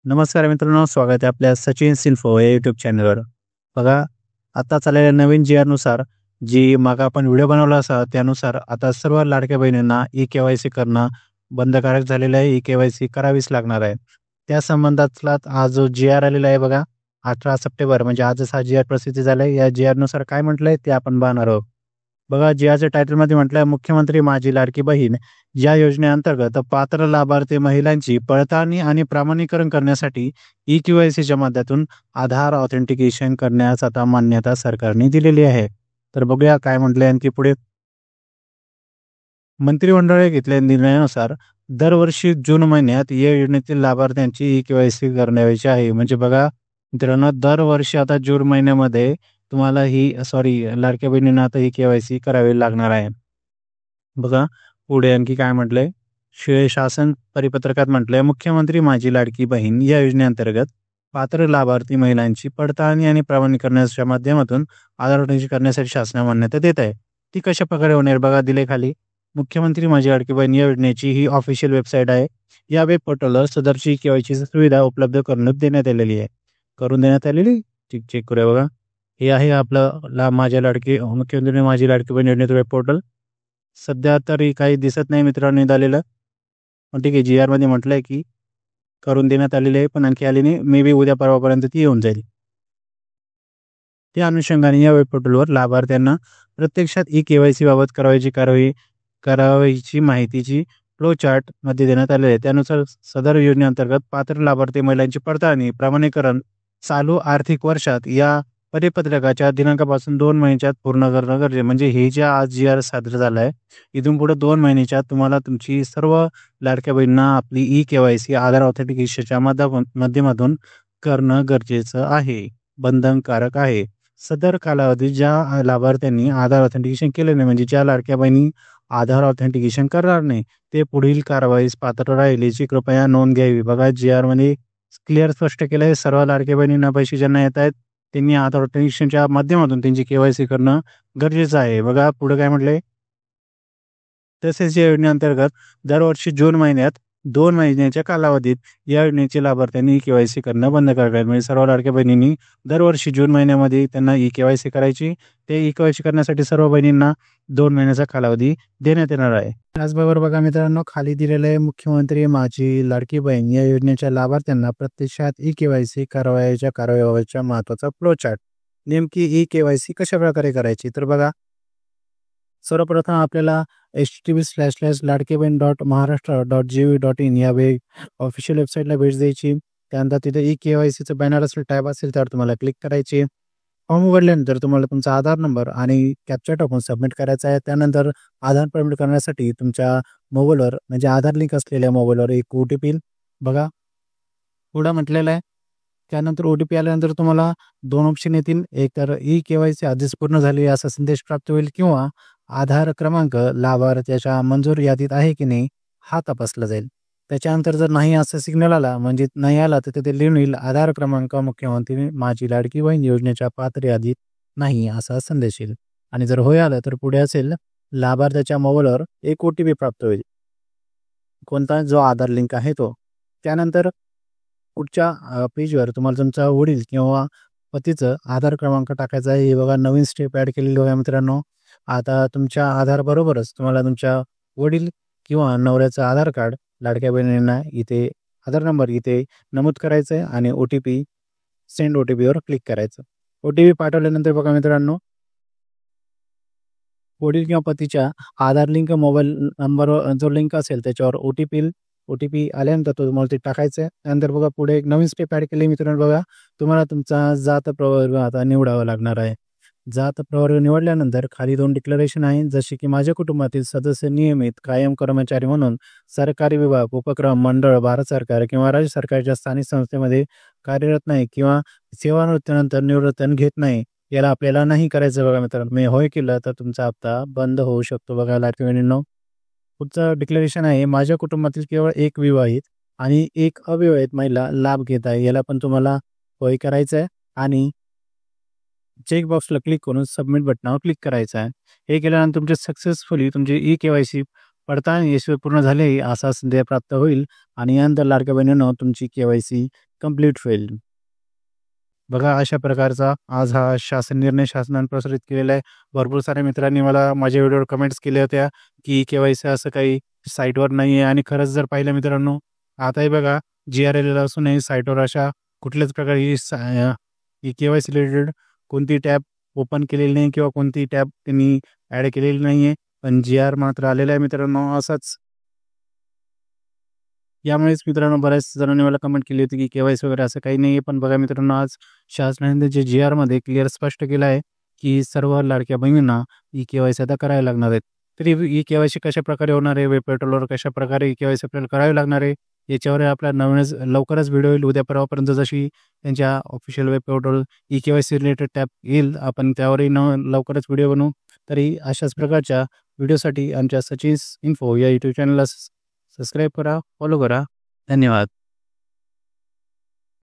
नमस्कार मित्रांनो, स्वागत आहे आपल्या सचिन इन्फो या यूट्यूब चॅनलवर. बघा, आता चाललेल्या नवीन जी-आरनुसार जी मग आपण व्हिडिओ बनवला असा त्यानुसार आता सर्व लाडक्या बहिणींना ई-के-वाय-सी करणं बंधनकारक झालेलं आहे. ई-के-वाय-सी करावीच लागणार आहे. त्या संबंधातला हा जो जी-आर आलेला आहे बघा, 18 सप्टेंबर म्हणजे आजच हा जी-आर प्रसिद्ध झाला आहे. या जी-आरनुसार काय म्हटलंय ते आपण पाहणार आहोत. बघा, जी-आरच्या टायटलमध्ये म्हटलंय, मुख्यमंत्री माझी लाडकी बहीण या योजनेअंतर्गत पात्र लाभार्थी महिलांची पडताळणी आणि प्रमाणीकरण करण्यासाठी ई-के-वाय-सीच्या माध्यमातून आधार ऑथेंटिकेशन करण्यास आता मान्यता सरकारने दिलेली आहे. तर बघूया काय म्हटलंय आणखी पुढे. मंत्रिमंडळाने घेतलेल्या निर्णयानुसार दरवर्षी जून महिन्यात या योजनेतील लाभार्थ्यांची ई-के-वाय-सी करण्याची आहे. म्हणजे बघा मित्रांनो, दरवर्षी आता जून महिन्यामध्ये तुम्हाला लाडक्या बहिणींना आता ई-के-वाय-सी करावी लागणार आहे. बघा पुढे आणखी काय म्हटलंय. शासन परिपत्रकात म्हटलंय, मुख्यमंत्री माझी लाडकी बहीण या योजनेअंतर्गत पात्र लाभार्थी महिलांची पडताळणी आणि प्रमाणीकरणाच्या माध्यमातून आधार नोंदणी करण्यासाठी शासनाने मान्यता देत आहे. ती कशा प्रकारे होणार बघा, दिले खाली. मुख्यमंत्री माझी लाडकी बहीण या योजनेची ही ऑफिशियल वेबसाईट आहे. या वेब पोर्टलवर सदरची के-वाय-सी सुविधा उपलब्ध करून देण्यात आलेली. चेक करूया बघा. हे आहे आपलं मुख्यमंत्री माझी लाडकी बहीण योजनेचं वेब पोर्टल. सध्या तरी काही दिसत नाही मित्रांनो झालेलं, पण ठीक आहे. जी-आर मध्ये म्हटलंय की करून देण्यात आलेले आहे, पण आणखी आली नाही. मे बी उद्या परवापर्यंत ती येऊन जाईल. त्या अनुषंगाने या वेब पोर्टलवर लाभार्थ्यांना प्रत्यक्षात ई-के-वाय-सी बाबत करावयाची माहितीची फ्लो चार्ट मध्ये देण्यात आलेले आहे. त्यानुसार सदर योजनेअंतर्गत पात्र लाभार्थी महिलांची पडताळणी प्रमाणीकरण चालू आर्थिक वर्षात या परिपत्रकाच्या दिनांकापासून 2 महिन्यात पूर्ण करणं गरजेचे. म्हणजे हे जे आज जी-आर सादर झाला आहे, इथून पुढे 2 महिन्याच्या तुम्हाला तुमची सर्व लाडक्या बहिणींना आपली ई-के-वाय-सी आधार ऑथेंटिकेशनच्या माध्यमातून करणं गरजेचं आहे, बंधनकारक आहे. सदर कालावधीत ज्या लाभार्थ्यांनी आधार ऑथेंटिकेशन केले नाही, म्हणजे ज्या लाडक्या बहिणी आधार ऑथेंटिकेशन करणार नाही, ते पुढील कारवाईस पात्र राहील याची कृपया नोंद घ्यावी. बघा, जी-आर मध्ये क्लिअर स्पष्ट केलं आहे. सर्व लाडक्या बहिणींना पैसे ज्यांना येत आहेत त्यांनी आधार ऑथेंटिकेशनच्या माध्यमातून त्यांची के-वाय-सी करणं गरजेचं आहे. बघा पुढे काय म्हटलंय. तसेच या योजनेअंतर्गत दरवर्षी जून महिन्यात 2 महिन्याच्या कालावधीत या योजनेचे लाभार्थ्यांनी के-वाय-सी करणं बंद करावे. म्हणजे सर्व लाडक्या बहिणींनी दरवर्षी जून महिन्यामध्ये त्यांना ई-के-वाय-सी करायची. ते ई-के-वाय-सी करण्यासाठी सर्व बहिणींना 2 महिन्याचा कालावधी देण्यात येणार आहे. त्याचबरोबर बघा मित्रांनो, खाली दिलेलं आहे, मुख्यमंत्री माझी लाडकी बहीण या योजनेच्या लाभार्थ्यांना प्रत्यक्षात ई-के-वाय-सी करावयाच्या कारवाईबाबतचा महत्त्वाचा फ्लो चार्ट. नेमकी ई-के-वाय-सी कशा प्रकारे करायची, तर बघा, सर्वप्रथम आपल्याला https://ladkebhin.maharashtra.gov.in या ऑफिशियल वेबसाईटला भेट द्यायची. त्यानंतर तिथे ई-के-वाय-सीचं बॅनर असेल, टॅब असेल, त्यावर तुम्हाला क्लिक करायची. फॉर्म उघडल्यानंतर तुम्हाला तुमचा आधार नंबर आणि कॅप्चा टाकून सबमिट करायचा आहे. त्यानंतर आधार पेमेंट करण्यासाठी तुमच्या मोबाईलवर, म्हणजे आधार लिंक असलेल्या मोबाईलवर एक ओ-टी-पी बघा पुढं म्हटलेलं आहे. त्यानंतर ओ-टी-पी आल्यानंतर तुम्हाला 2 ऑप्शन येतील. एक तर ई-के-वाय-सी आधीच पूर्ण झाली असा संदेश प्राप्त होईल, किंवा आधार क्रमांक लाभार्थ्याच्या मंजूर यादीत आहे की नाही हा तपासला जाईल. त्याच्यानंतर जर नाही असा सिग्नल आला, म्हणजे नाही आला, तर तिथे लिहून येईल आधार क्रमांक मुख्यमंत्री माझी लाडकी बहीण योजनेच्या पात्र यादीत नाही असा संदेश येईल. आणि जर होय आलं तर पुढे असेल, लाभार्थ्याच्या मोबाईलवर एक ओ-टी-पी प्राप्त होईल, कोणता जो आधार लिंक आहे तो. त्यानंतर पुढच्या पेजवर तुम्हाला तुमचा वडील किंवा पतीचं आधार क्रमांक टाकायचा आहे. हे बघा, नवीन स्टेप ॲड केलेली बघा मित्रांनो. आता तुमच्या आधार बरोबरच तुम्हाला तुमच्या वडील किंवा नवऱ्याचं आधार कार्ड लाडक्या बहिणींना इथे आधार नंबर इथे नमूद करायचं आहे आणि ओ-टी-पी सेंड ओ-टी-पीवर क्लिक करायचं. ओ-टी-पी पाठवल्यानंतर बघा मित्रांनो, वडील किंवा पतीच्या आधार लिंक मोबाईल नंबरवर जो लिंक असेल त्याच्यावर ओ-टी-पी आल्यानंतर तो तुम्हाला ते टाकायचं आहे. त्यानंतर बघा पुढे एक नवीन स्टेप ॲड केली मित्रांनो. बघा, तुम्हाला तुमचा जात प्रवर्ग आता निवडावा लागणार आहे. जात प्रवर्ग निवडल्यानंतर खाली 2 डिक्लेरेशन आहे, जसे की माझ्या कुटुंबातील सदस्य नियमित कायम कर्मचारी म्हणून सरकारी विभाग, उपक्रम, मंडळ, भारत सरकार किंवा राज्य सरकारच्या स्थानिक संस्थेमध्ये कार्यरत नाही किंवा सेवानिवृत्तीनंतर निवृत्ती घेत नाही, याला आपल्याला नाही करायचं. बघा मित्रांनो, मी होय केलं तर तुमचा हप्ता बंद होऊ शकतो. बघा लाडक्या बहिणींनो, पुढचं डिक्लेरेशन आहे, माझ्या कुटुंबातील केवळ एक विवाहित आणि एक अविवाहित महिला लाभ घेत आहे, याला पण तुम्हाला होय करायचं आहे आणि चेकबॉक्सला क्लिक करून सबमिट बटनावर क्लिक करायचं आहे. हे केल्यानंतर तुमचे सक्सेसफुली तुमची ई-के-वाय-सी पडताळणी यशस्वी पूर्ण झाली असा संदेश प्राप्त होईल आणि यानंतर लाडक्या बहिणींनो तुमची के-वाय-सी कंप्लीट होईल. बघा अशा प्रकारचा आज हा शासन निर्णय शासनाने प्रसारित केलेला आहे. भरपूर साऱ्या मित्रांनी मला माझ्या व्हिडिओवर कमेंट्स केल्या होत्या की केवायसी असं काही साईटवर नाही आहे आणि खरंच जर पाहिलं मित्रांनो आताही बघा GRL असूनही साईटवर अशा कुठल्याच प्रकारे ही केवायसी रिलेटेड कोणती टॅब ओपन केलेली नाही किंवा कोणती टॅब त्यांनी ॲड केलेली नाही आहे. पण GR मात्र आलेला आहे मित्रांनो असाच. यामुळेच मित्रांनो बऱ्याच जणांनी मला कमेंट केली होती की केवायसी वगैरे असं काही नाही आहे. पण बघा मित्रांनो आज शासनाने जे GRमध्ये क्लिअर स्पष्ट केलं आहे की सर्व लाडक्या बहिणींना ई केवायसी आता करायला लागणार आहेत. तरी ई केवायसी कशाप्रकारे होणार आहे, वेब पोर्टलवर कशाप्रकारे ई केवायसी आपल्याला करावी लागणार आहे याच्यावर आपल्या नवीनच लवकरच व्हिडिओ येईल. उद्या परवापर्यंत जशी त्यांच्या official web portal e KYC related tab येईल आपण त्यावरही लवकरच व्हिडिओ बनवू. तरी अशाच प्रकारच्या व्हिडिओसाठी आमच्या सचिन्स इन्फो या यूट्यूब चॅनलला सबस्क्राईब करा, फॉलो करा. धन्यवाद.